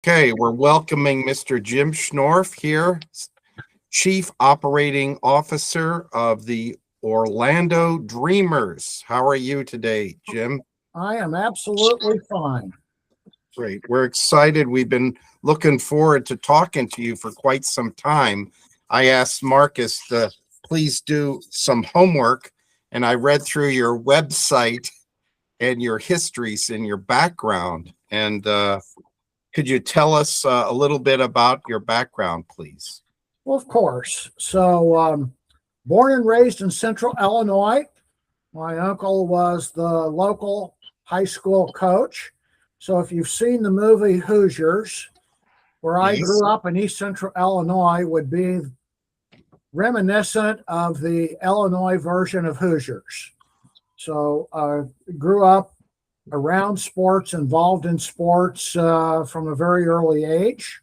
Okay, we're welcoming Mr. Jim Schnorf here, Chief Operating Officer of the Orlando Dreamers. How are you today, Jim? I am absolutely fine. Great. We're excited. We've been looking forward to talking to you for quite some time. I asked Marcus to please do some homework, and I read through your website and your histories and your background. And could you tell us a little bit about your background, please? Well, of course. So, born and raised in Central Illinois, my uncle was the local high school coach. So, if you've seen the movie Hoosiers, where I Yes. grew up in East Central Illinois, would be reminiscent of the Illinois version of Hoosiers. So, grew up around sports, involved in sports from a very early age.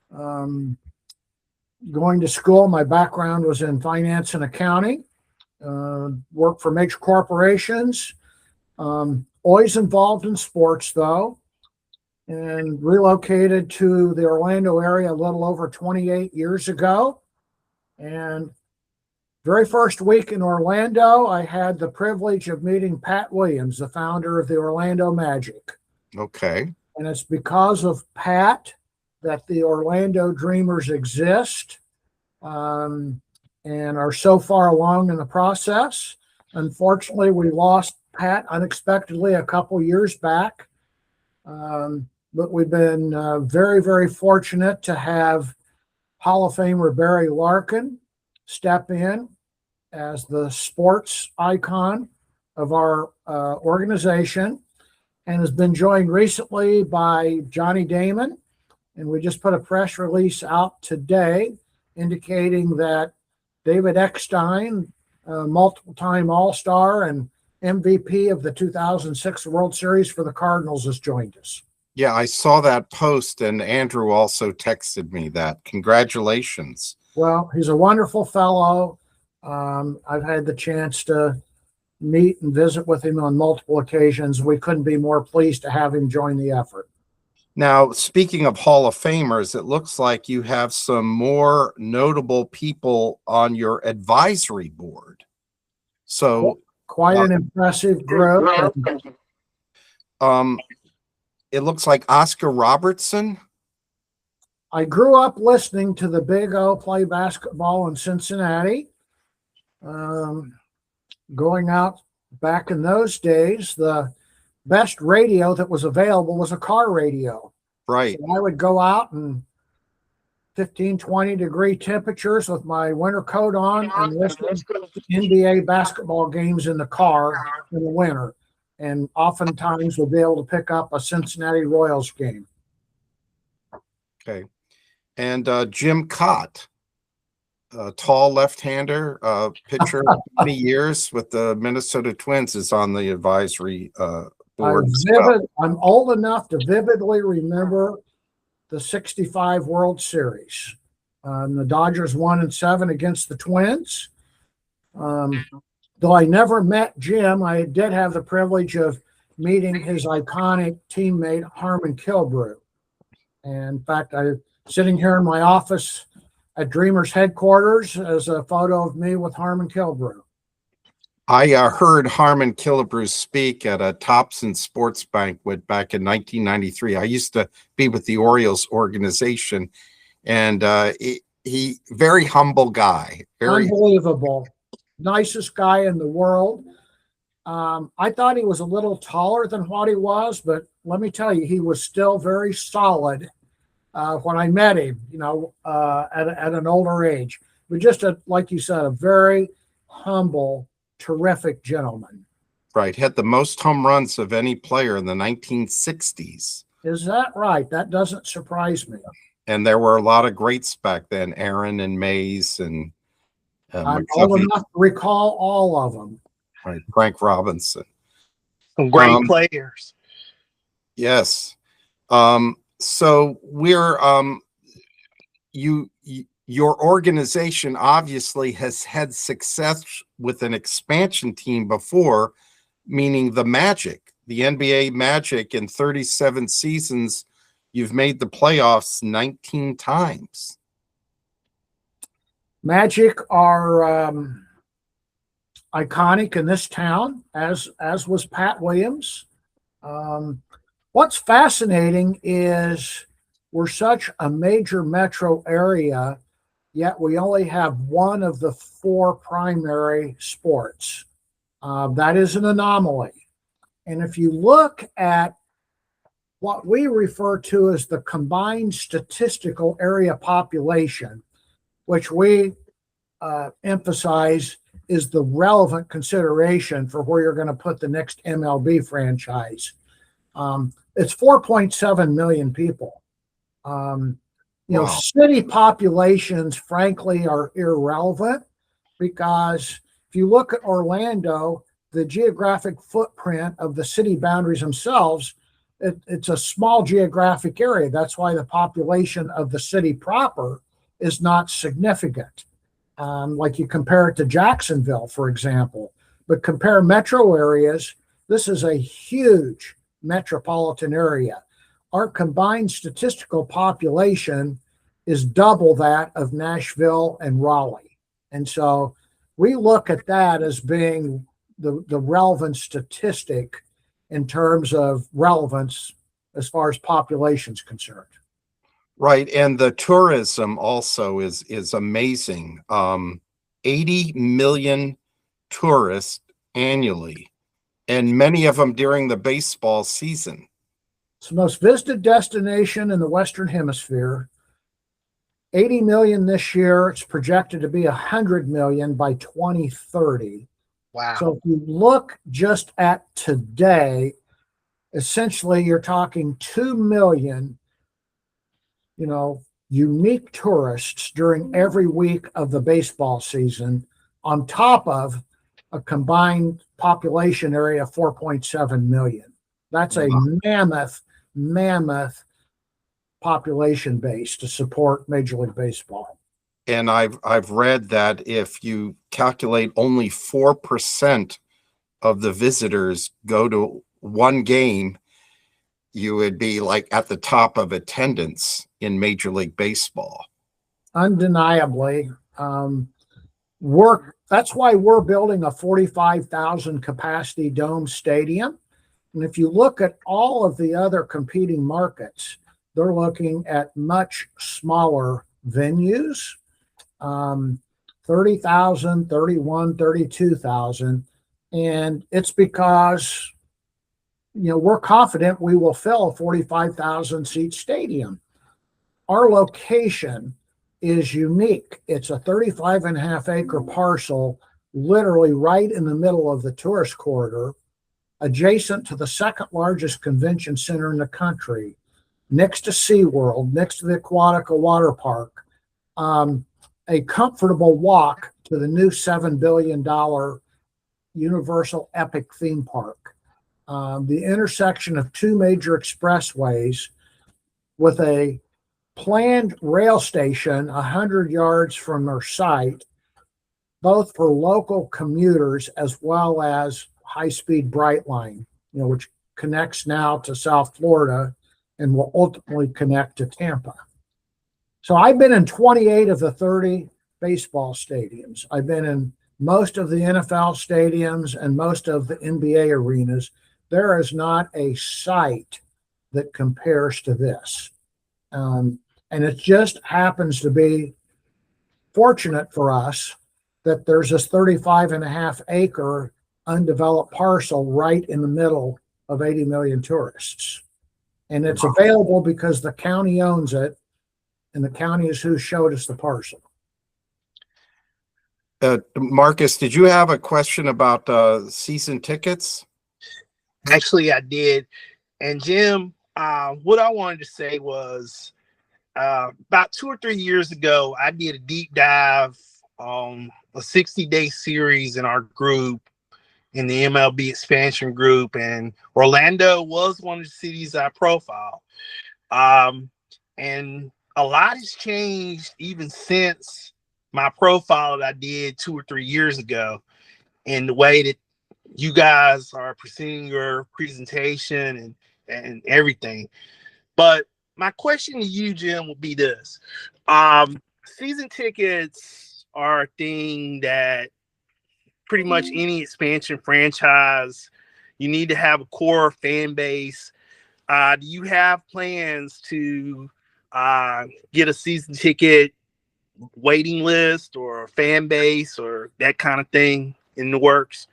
Going to school, my background was in finance and accounting. Worked for major corporations. Always involved in sports, though, and relocated to the Orlando area a little over 28 years ago. And very first week in Orlando, I had the privilege of meeting Pat Williams, the founder of the Orlando Magic. Okay. And it's because of Pat that the Orlando Dreamers exist and are so far along in the process. Unfortunately, we lost Pat unexpectedly a couple years back. But we've been very, very fortunate to have Hall of Famer Barry Larkin step in as the sports icon of our organization, and has been joined recently by Johnny Damon. And we just put a press release out today indicating that David Eckstein, multiple-time All-Star and MVP of the 2006 World Series for the Cardinals, has joined us. Yeah, I saw that post, and Andrew also texted me that. Congratulations. Well, he's a wonderful fellow. I've had the chance to meet and visit with him on multiple occasions. We couldn't be more pleased to have him join the effort. Now, speaking of Hall of Famers, it looks like you have some more notable people on your advisory board. So quite an impressive group. It looks like Oscar Robertson. I grew up listening to the Big O play basketball in Cincinnati. Going out back in those days, the best radio that was available was a car radio. Right. So I would go out in 15, 20 degree temperatures with my winter coat on and listen to NBA basketball games in the car in the winter. And oftentimes we'll be able to pick up a Cincinnati Royals game. Okay. And Jim Cott, a tall left-hander, pitcher, many years with the Minnesota Twins, is on the advisory board. I'm old enough to vividly remember the 65 World Series. The Dodgers won in 7 against the Twins. Though I never met Jim, I did have the privilege of meeting his iconic teammate, Harmon Killebrew. And in fact, I'm sitting here in my office at Dreamers headquarters as a photo of me with Harmon Killebrew. I heard Harmon Killebrew speak at a Thompson Sports Banquet back in 1993. I used to be with the Orioles organization, and he very humble guy. Very unbelievable. Nicest guy in the world. I thought he was a little taller than what he was, but let me tell you, he was still very solid when I met him, at an older age. But just, like you said, a very humble, terrific gentleman. Right. Had the most home runs of any player in the 1960s. Is that right? That doesn't surprise me. And there were a lot of greats back then, Aaron and Mays and I'm old enough to recall all of them. Right, Frank Robinson. Some great players. Yes. So we're your organization obviously has had success with an expansion team before, meaning the Magic, the NBA Magic in 37 seasons you've made the playoffs 19 times. Magic are iconic in this town, as was Pat Williams. What's fascinating is we're such a major metro area, yet we only have one of the four primary sports. That is an anomaly. And if you look at what we refer to as the combined statistical area population, which we emphasize is the relevant consideration for where you're going to put the next MLB franchise. It's 4.7 million people. Wow. City populations, frankly, are irrelevant because if you look at Orlando, the geographic footprint of the city boundaries themselves, it's a small geographic area. That's why the population of the city proper is not significant. Like you compare it to Jacksonville, for example, but compare metro areas, this is a huge metropolitan area. Our combined statistical population is double that of Nashville and Raleigh. And so we look at that as being the relevant statistic in terms of relevance as far as population is concerned. Right. And the tourism also is amazing. 80 million tourists annually, and many of them during the baseball season. It's the most visited destination in the Western Hemisphere. 80 million this year. It's projected to be 100 million by 2030. Wow. So if you look just at today, essentially you're talking 2 million unique tourists during every week of the baseball season, on top of a combined population area of 4.7 million. That's a mammoth population base to support Major League Baseball. And I've read that if you calculate only 4% of the visitors go to one game, you would be like at the top of attendance in Major League Baseball. Undeniably. That's why we're building a 45,000 capacity dome stadium. And if you look at all of the other competing markets, they're looking at much smaller venues, 30,000, 31, 32,000. And it's because we're confident we will fill a 45,000 seat stadium. Our location is unique. It's a 35.5-acre parcel, literally right in the middle of the tourist corridor, adjacent to the second largest convention center in the country, next to SeaWorld, next to the Aquatica Water Park, a comfortable walk to the new $7 billion Universal Epic theme park. The intersection of two major expressways with a planned rail station 100 yards from our site, both for local commuters as well as high-speed Brightline, which connects now to South Florida and will ultimately connect to Tampa. So I've been in 28 of the 30 baseball stadiums. I've been in most of the NFL stadiums and most of the NBA arenas. There is not a site that compares to this. And it just happens to be fortunate for us that there's this 35.5-acre undeveloped parcel right in the middle of 80 million tourists. And it's available because the county owns it, and the county is who showed us the parcel. Marcus, did you have a question about season tickets? Actually, I did. And Jim, what I wanted to say was about 2 or 3 years ago, I did a deep dive on a 60-day series in our group, in the MLB Expansion group, and Orlando was one of the cities I profiled. And a lot has changed even since my profile that I did 2 or 3 years ago, in the way that you guys are presenting your presentation and everything. But my question to you, Jim, would be this. Season tickets are a thing that pretty much any expansion franchise, you need to have a core fan base. Do you have plans to get a season ticket waiting list or a fan base or that kind of thing in the works?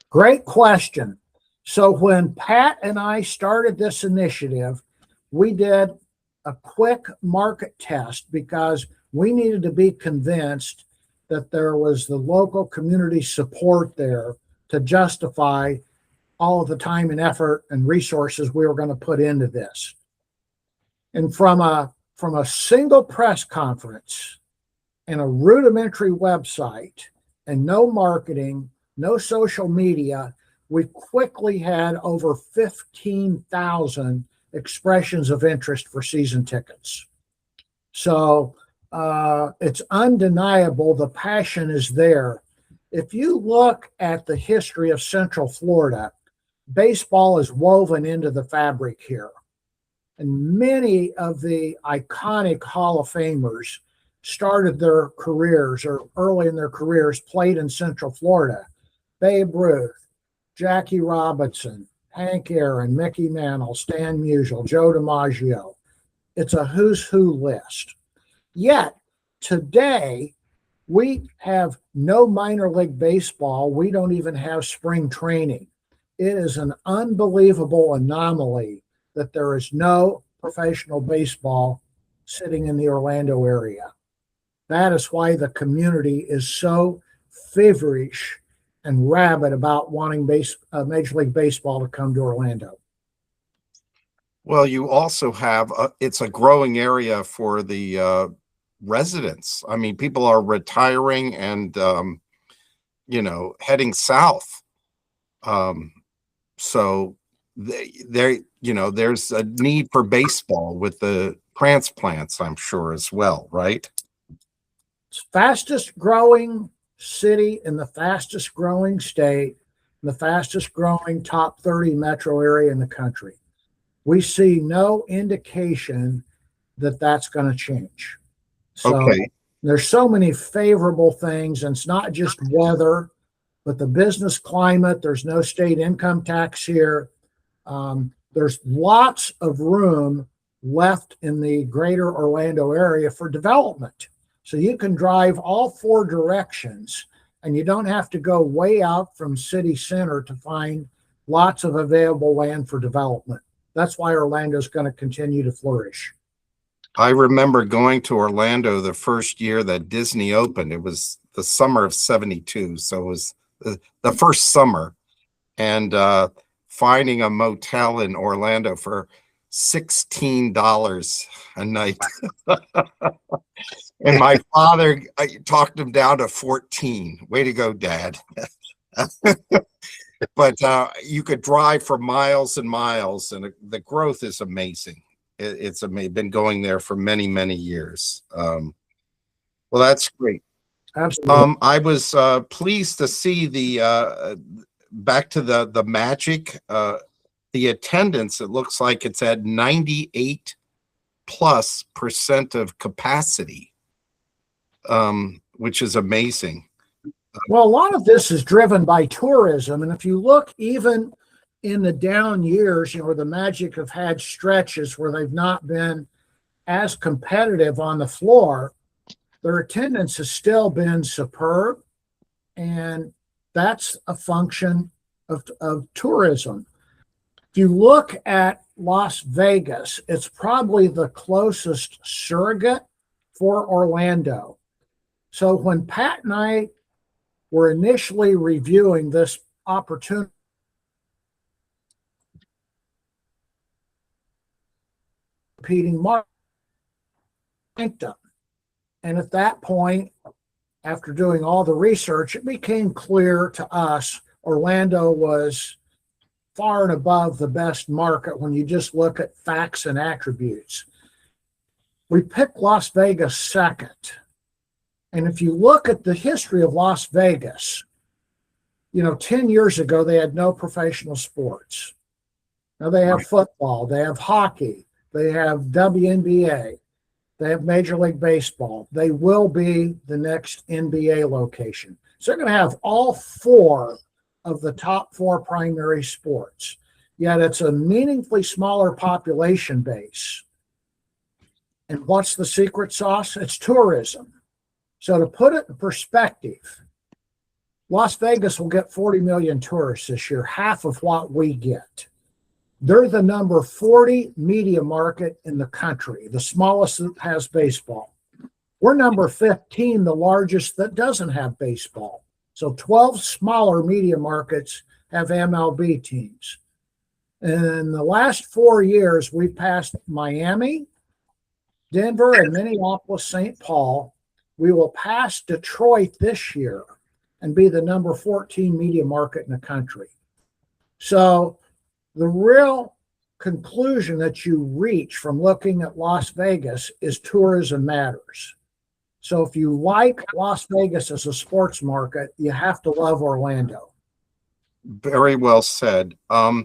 Great question. So when Pat and I started this initiative, we did a quick market test because we needed to be convinced that there was the local community support there to justify all of the time and effort and resources we were going to put into this. And from a single press conference and a rudimentary website and no marketing, no social media, we quickly had over 15,000 expressions of interest for season tickets. So it's undeniable the passion is there. If you look at the history of Central Florida, baseball is woven into the fabric here. And many of the iconic Hall of Famers started their careers or early in their careers played in Central Florida. Babe Ruth, Jackie Robinson, Hank Aaron, Mickey Mantle, Stan Musial, Joe DiMaggio. It's a who's who list. Yet today, we have no minor league baseball. We don't even have spring training. It is an unbelievable anomaly that there is no professional baseball sitting in the Orlando area. That is why the community is so feverish and rabid about wanting Major League Baseball to come to Orlando. Well, you also have, it's a growing area for the residents. I mean, people are retiring and, heading south. So there's a need for baseball with the transplants, I'm sure, as well, right? It's fastest growing city in the fastest growing state, the fastest growing top 30 metro area in the country. We see no indication that that's going to change. So Okay. There's so many favorable things, and it's not just weather, but the business climate. There's no state income tax here. There's lots of room left in the greater Orlando area for development. So you can drive all four directions, and you don't have to go way out from city center to find lots of available land for development. That's why Orlando is going to continue to flourish. I remember going to Orlando the first year that Disney opened. It was the summer of '72. So it was the first summer, and finding a motel in Orlando for $16 a night. And my father talked him down to 14. Way to go, Dad. But you could drive for miles and miles, and the growth is amazing. It's amazing. Been going there for many, many years. Well, that's great. Absolutely. I was pleased to see the back to the Magic, the attendance. It looks like it's at 98+% of capacity, which is amazing. Well, a lot of this is driven by tourism. And if you look even in the down years, the Magic have had stretches where they've not been as competitive on the floor, their attendance has still been superb. And that's a function of tourism. If you look at Las Vegas, it's probably the closest surrogate for Orlando. So when Pat and I were initially reviewing this opportunity, competing market, and at that point, after doing all the research, it became clear to us Orlando was far and above the best market when you just look at facts and attributes. We picked Las Vegas second. And if you look at the history of Las Vegas, 10 years ago, they had no professional sports. Now they have football, they have hockey, They have WNBA. They have Major League Baseball. They will be the next NBA location. So they're going to have all four of the top four primary sports. Yet it's a meaningfully smaller population base. And what's the secret sauce? It's tourism. So to put it in perspective, Las Vegas will get 40 million tourists this year, half of what we get. They're the number 40 media market in the country, the smallest that has baseball. We're number 15, the largest that doesn't have baseball. So 12 smaller media markets have MLB teams. In the last 4 years, we've passed Miami, Denver, and Minneapolis, St. Paul. We will pass Detroit this year and be the number 14 media market in the country. So the real conclusion that you reach from looking at Las Vegas is tourism matters. So if you like Las Vegas as a sports market, you have to love Orlando. Very well said. Have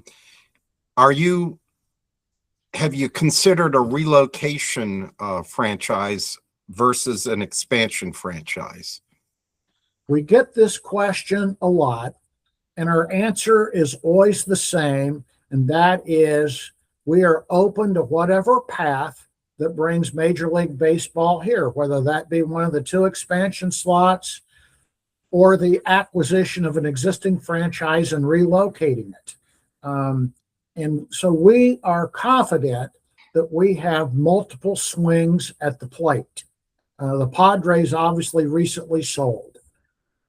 you considered a relocation franchise versus an expansion franchise? We get this question a lot, and our answer is always the same, and that is we are open to whatever path that brings Major League Baseball here, whether that be one of the 2 expansion slots or the acquisition of an existing franchise and relocating it. And so we are confident that we have multiple swings at the plate. The Padres obviously recently sold.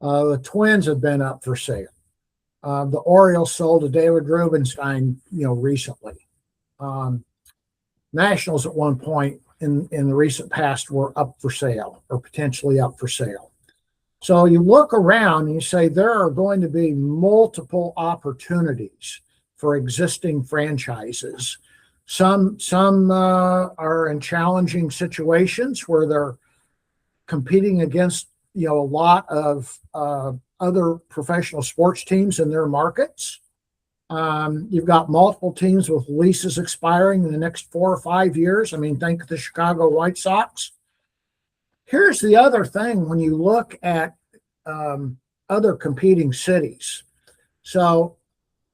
The Twins have been up for sale. The Orioles sold to David Rubenstein, recently. Nationals at one point in the recent past were up for sale or potentially up for sale. So you look around and you say there are going to be multiple opportunities for existing franchises. Some are in challenging situations where they're competing against a lot of other professional sports teams in their markets. You've got multiple teams with leases expiring in the next 4 or 5 years. I mean, think of the Chicago White Sox. Here's the other thing when you look at other competing cities. So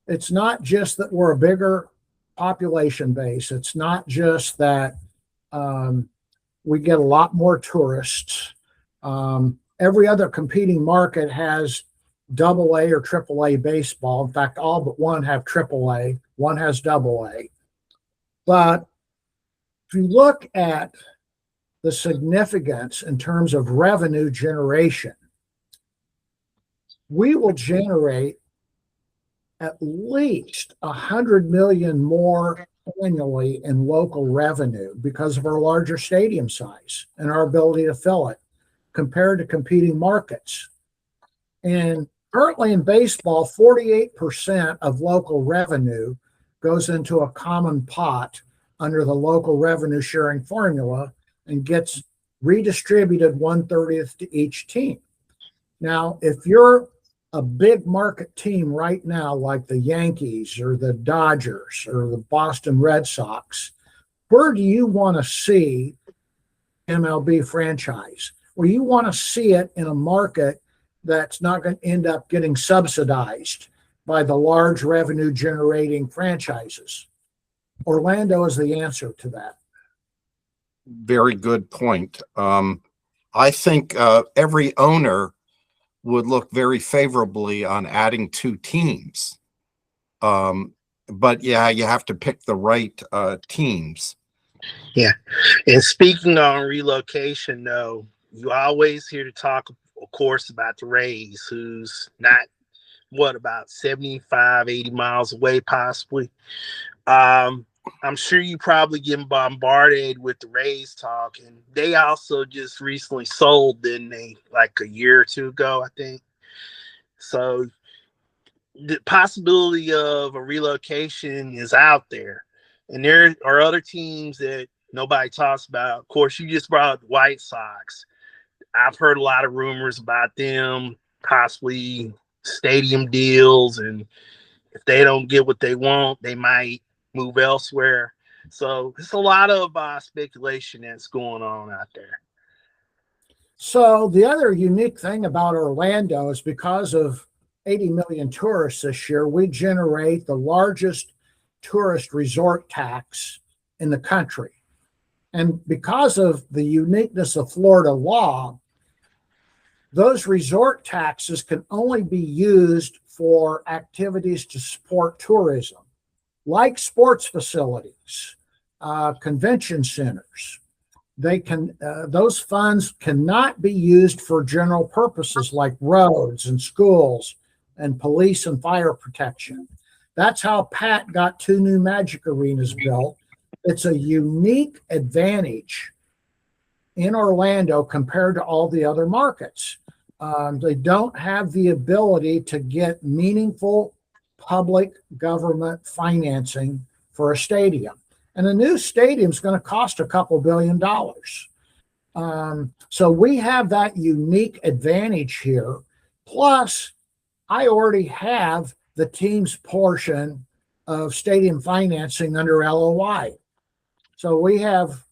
it's not just that we're a bigger population base. It's not just that we get a lot more tourists. Every other competing market has AA or AAA baseball. In fact, all but one have AAA. One has AA. But if you look at the significance in terms of revenue generation, we will generate at least 100 million more annually in local revenue because of our larger stadium size and our ability to fill it compared to competing markets. And currently in baseball, 48% of local revenue goes into a common pot under the local revenue sharing formula and gets redistributed 1/30 to each team. Now, if you're a big market team right now, like the Yankees or the Dodgers or the Boston Red Sox, where do you want to see MLB franchise? Well, you want to see it in a market that's not going to end up getting subsidized by the large revenue generating franchises. Orlando is the answer to that. Very good point. I think every owner would look very favorably on adding 2 teams. But yeah, you have to pick the right teams. Yeah. And speaking on relocation, though, you always hear to talk, of course, about the Rays, who's not, about 75, 80 miles away, possibly. I'm sure you probably get bombarded with the Rays talk, and they also just recently sold, didn't they? Like a year or 2 ago, I think. So the possibility of a relocation is out there, and there are other teams that nobody talks about. Of course, you just brought up the White Sox. I've heard a lot of rumors about them possibly stadium deals, and if they don't get what they want, they might move elsewhere. So it's a lot of speculation that's going on out there. So the other unique thing about Orlando is because of 80 million tourists this year, we generate the largest tourist resort tax in the country. And because of the uniqueness of Florida law, those resort taxes can only be used for activities to support tourism, like sports facilities, convention centers. Those funds cannot be used for general purposes like roads and schools and police and fire protection. That's how Pat got 2 new Magic arenas built. It's a unique advantage in Orlando compared to all the other markets. They don't have the ability to get meaningful public government financing for a stadium. And a new stadium is going to cost a couple $2 billion. So we have that unique advantage here. Plus, I already have the team's portion of stadium financing under LOI. So we have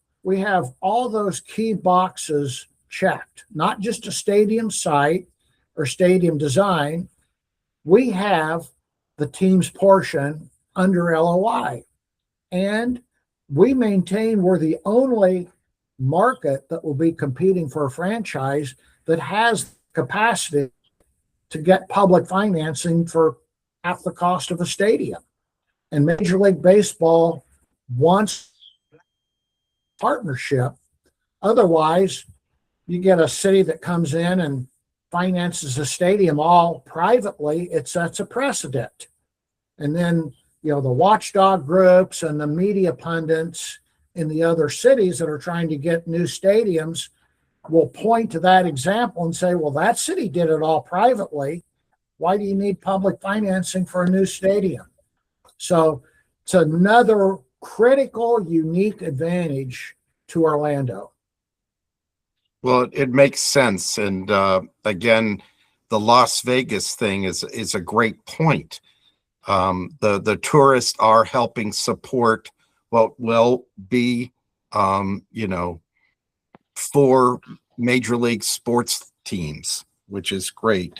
all those key boxes checked, not just a stadium site or stadium design. We have the team's portion under LOI. And we maintain we're the only market that will be competing for a franchise that has capacity to get public financing for half the cost of a stadium. And Major League Baseball wants partnership. Otherwise, you get a city that comes in and finances a stadium all privately. It sets a precedent. And then, the watchdog groups and the media pundits in the other cities that are trying to get new stadiums will point to that example and say, well, that city did it all privately. Why do you need public financing for a new stadium? So it's another critical, unique advantage to Orlando. Well, it makes sense. And again, the Las Vegas thing is a great point. The tourists are helping support what will be, 4 major league sports teams, which is great.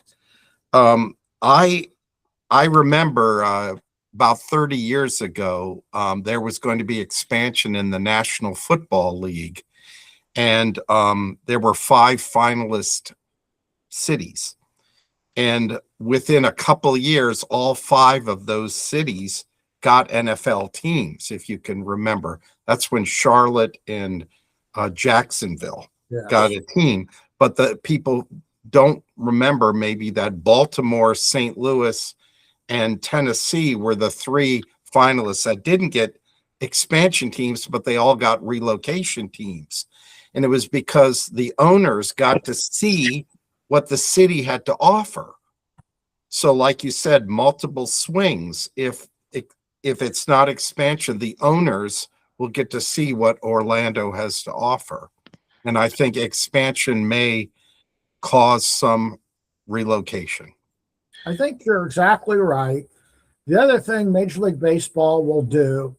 I remember about 30 years ago, there was going to be expansion in the National Football League, and there were 5 finalist cities. And within a couple years, all 5 of those cities got NFL teams, if you can remember. That's when Charlotte and Jacksonville got a team. But the people don't remember maybe that Baltimore, St. Louis, and Tennessee were the 3 finalists that didn't get expansion teams, but they all got relocation teams. And it was because the owners got to see what the city had to offer. So like you said, multiple swings. If it's not expansion, the owners will get to see what Orlando has to offer. And I think expansion may cause some relocation. I think you're exactly right. The other thing Major League Baseball will do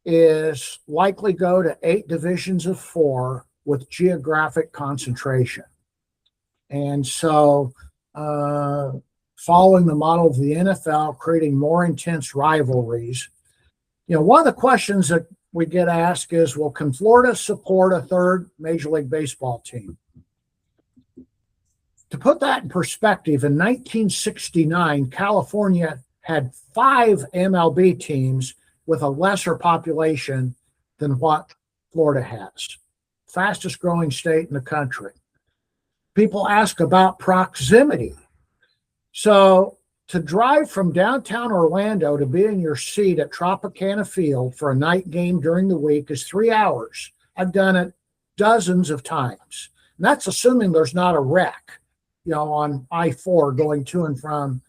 is likely go to 8 divisions of 4 with geographic concentration. And so following the model of the NFL, creating more intense rivalries. One of the questions that we get asked is, well, can Florida support a 3rd Major League Baseball team? To put that in perspective, in 1969, California had 5 MLB teams with a lesser population than what Florida has. Fastest growing state in the country. People ask about proximity. So to drive from downtown Orlando to be in your seat at Tropicana Field for a night game during the week is 3 hours. I've done it dozens of times. And that's assuming there's not a wreck, on I-4 going to and from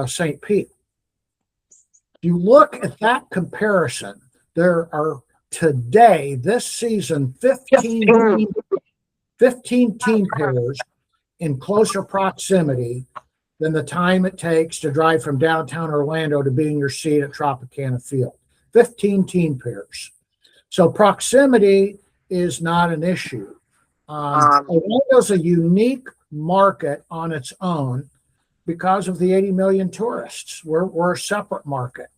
St. Pete. You look at that comparison, there are today, this season, 15 team pairs in closer proximity than the time it takes to drive from downtown Orlando to be in your seat at Tropicana Field. 15 team pairs. So proximity is not an issue. Orlando's a unique market on its own because of the 80 million tourists. We're a separate market.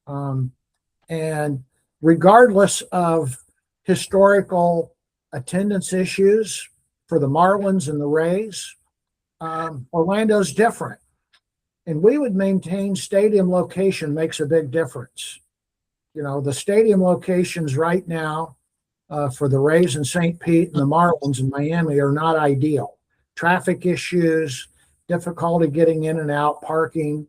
And regardless of historical attendance issues for the Marlins and the Rays, Orlando's different. And we would maintain stadium location makes a big difference. You know, the stadium locations right now for the Rays in St. Pete and the Marlins in Miami are not ideal. Traffic issues, difficulty getting in and out, parking.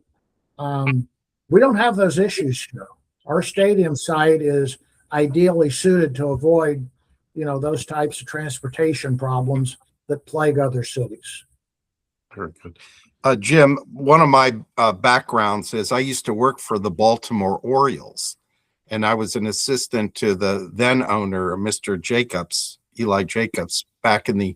We don't have those issues here. Our stadium site is ideally suited to avoid, you know, those types of transportation problems that plague other cities. Very good. Jim, one of my backgrounds is I used to work for the Baltimore Orioles, and I was an assistant to the then owner, Mr. Jacobs, Eli Jacobs, back in the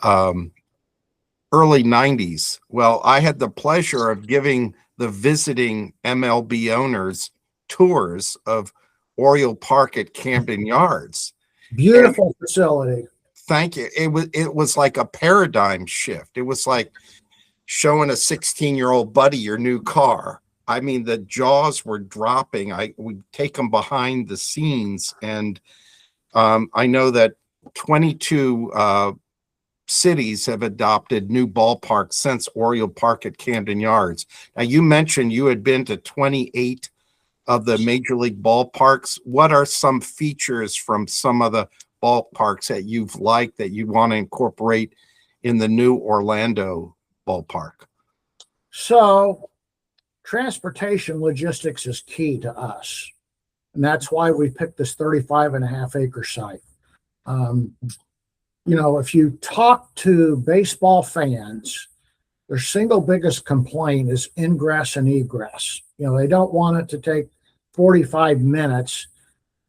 early 90s. Well, I had the pleasure of giving the visiting MLB owners tours of Oriole Park at Camden Yards. Beautiful facility. Thank you. It was like a paradigm shift. It was like showing a 16-year-old buddy your new car. I mean, the jaws were dropping. I would take them behind the scenes, and I know that 22 cities have adopted new ballparks since Oriole Park at Camden Yards. Now, you mentioned you had been to 28 of the major league ballparks. What are some features from some of the ballparks that you've liked that you want to incorporate in the new Orlando ballpark? So transportation logistics is key to us. And that's why we picked this 35.5-acre site. You know, if you talk to baseball fans, their single biggest complaint is ingress and egress. You know, they don't want it to take 45 minutes,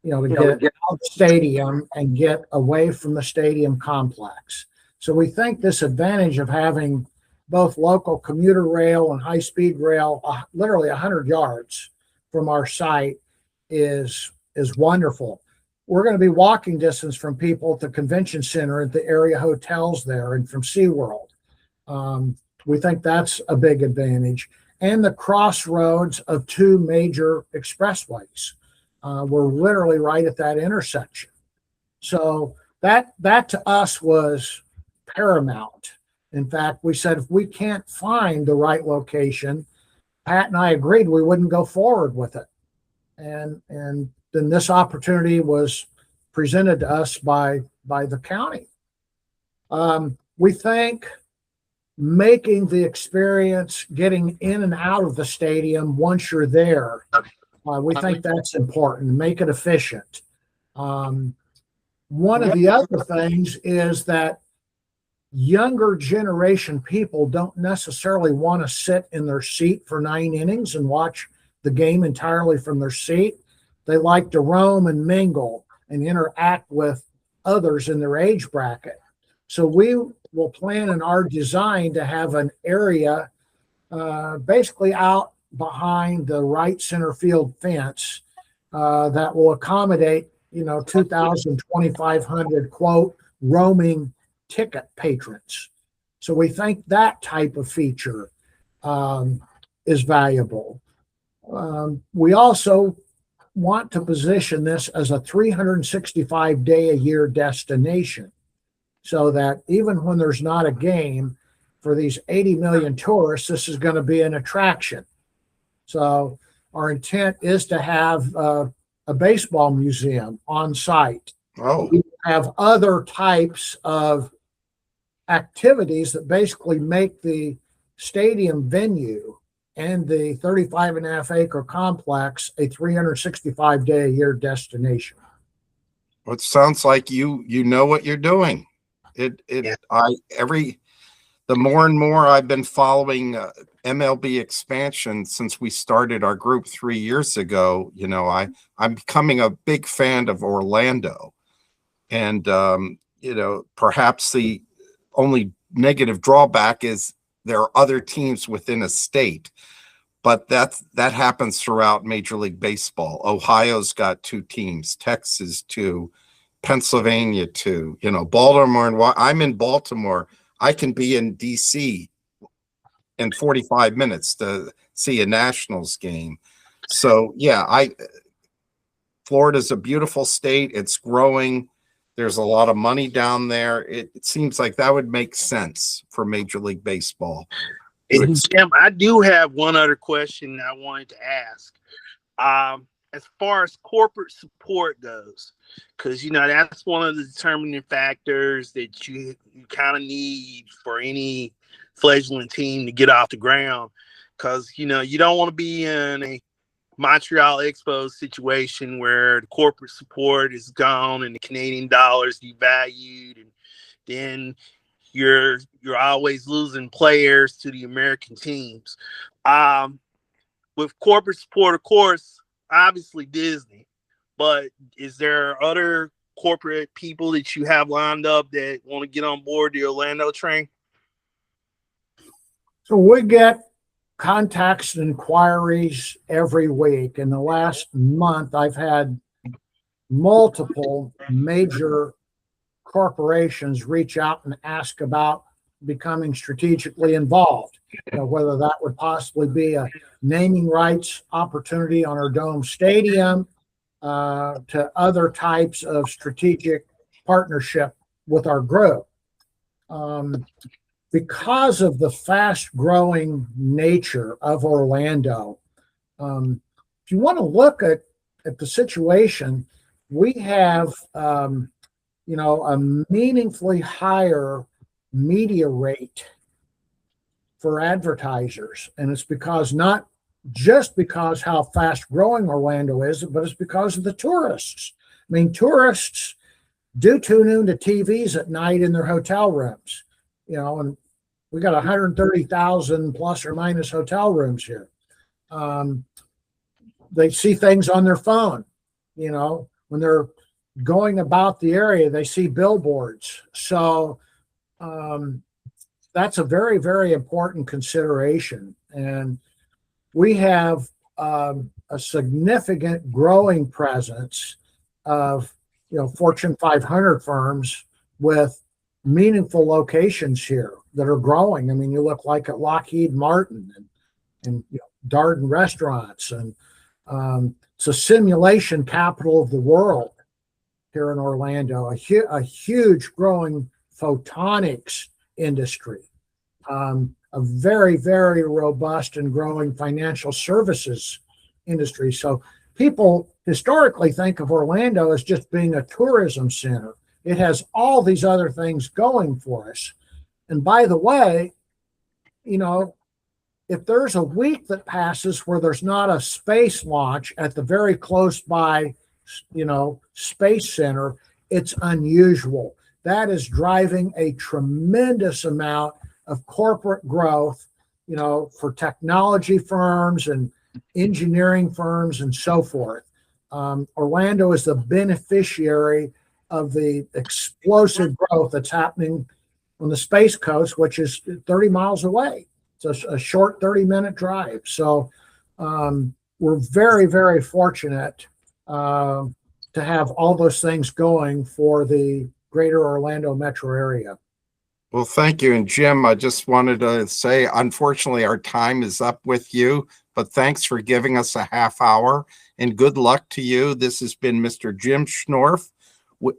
you know, to get out of the stadium and get away from the stadium complex. So we think this advantage of having both local commuter rail and high-speed rail, literally 100 yards from our site, is wonderful. We're going to be walking distance from people at the convention center, at the area hotels there, and from SeaWorld. We think that's a big advantage. And the crossroads of two major expressways. We're literally right at that intersection. So that to us was paramount. In fact, we said if we can't find the right location, Pat and I agreed we wouldn't go forward with it. And then this opportunity was presented to us by the county. We think making the experience getting in and out of the stadium once you're there, we think that's important. Make it efficient. One of the other things is that younger generation people don't necessarily want to sit in their seat for 9 innings and watch the game entirely from their seat. They like to roam and mingle and interact with others in their age bracket. So we will plan in our design to have an area basically out behind the right center field fence that will accommodate, 2,000, 2,500, quote, roaming ticket patrons. So we think that type of feature is valuable. We also want to position this as a 365-day-a-year destination so that even when there's not a game for these 80 million tourists, this is going to be an attraction. So our intent is to have a baseball museum on site. Oh, We have other types of activities that basically make the stadium venue and the 35.5-acre complex a 365-day-a-year destination. well, it sounds like you know what you're doing. The more and more I've been following MLB Expansion since we started our group 3 years ago, I'm becoming a big fan of Orlando. And, perhaps the only negative drawback is there are other teams within a state. but that happens throughout Major League Baseball. Ohio's got 2 teams, Texas 2, Pennsylvania 2, Baltimore, and I'm in Baltimore. I can be in DC in 45 minutes to see a Nationals game. So yeah, Florida's a beautiful state. It's growing. There's a lot of money down there. It seems like that would make sense for Major League Baseball. And Jim, I do have one other question I wanted to ask. As far as corporate support goes, because that's one of the determining factors that you kind of need for any fledgling team to get off the ground. Because you don't want to be in a Montreal Expos situation where the corporate support is gone and the Canadian dollar is devalued, and then you're always losing players to the American teams. With corporate support, of course, obviously Disney, but is there other corporate people that you have lined up that want to get on board the Orlando train? So we get contacts and inquiries every week. In the last month, I've had multiple major corporations reach out and ask about becoming strategically involved, whether that would possibly be a naming rights opportunity on our Dome Stadium, to other types of strategic partnership with our group. Because of the fast growing nature of Orlando, if you want to look at the situation, we have a meaningfully higher media rate for advertisers. And it's because not just because how fast growing Orlando is, but it's because of the tourists. I mean, tourists do tune into TVs at night in their hotel rooms, and we got 130,000 plus or minus hotel rooms here. They see things on their phone, when they're going about the area, they see billboards. So that's a very, very important consideration. And we have a significant growing presence of, Fortune 500 firms with meaningful locations here that are growing. I mean, you look like at Lockheed Martin and Darden Restaurants, and it's a simulation capital of the world here in Orlando, a huge growing photonics industry, a very, very robust and growing financial services industry. So people historically think of Orlando as just being a tourism center. It has all these other things going for us. And by the way, if there's a week that passes where there's not a space launch at the very close by, space center, it's unusual. That is driving a tremendous amount of corporate growth, for technology firms and engineering firms and so forth. Orlando is the beneficiary of the explosive growth that's happening on the Space Coast, which is 30 miles away. It's a short 30-minute drive. So we're very, very fortunate to have all those things going for the greater Orlando metro area. Well, thank you. And Jim, I just wanted to say, unfortunately, our time is up with you, but thanks for giving us a half hour, and good luck to you. This has been Mr. Jim Schnorf,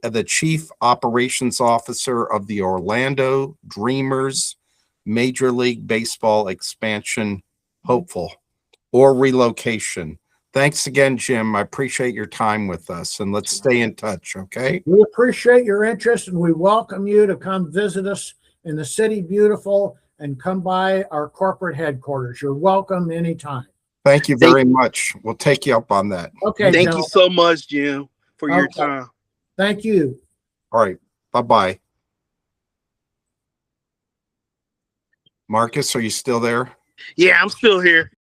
the Chief Operations Officer of the Orlando Dreamers Major League Baseball Expansion hopeful or relocation. Thanks again, Jim. I appreciate your time with us, and let's stay in touch, okay? We appreciate your interest, and we welcome you to come visit us in the City Beautiful and come by our corporate headquarters. You're welcome anytime. Thank you very much. We'll take you up on that. Okay. Thank you so much, Jim, for your time. Thank you. All right. Bye-bye. Marcus, are you still there? Yeah, I'm still here.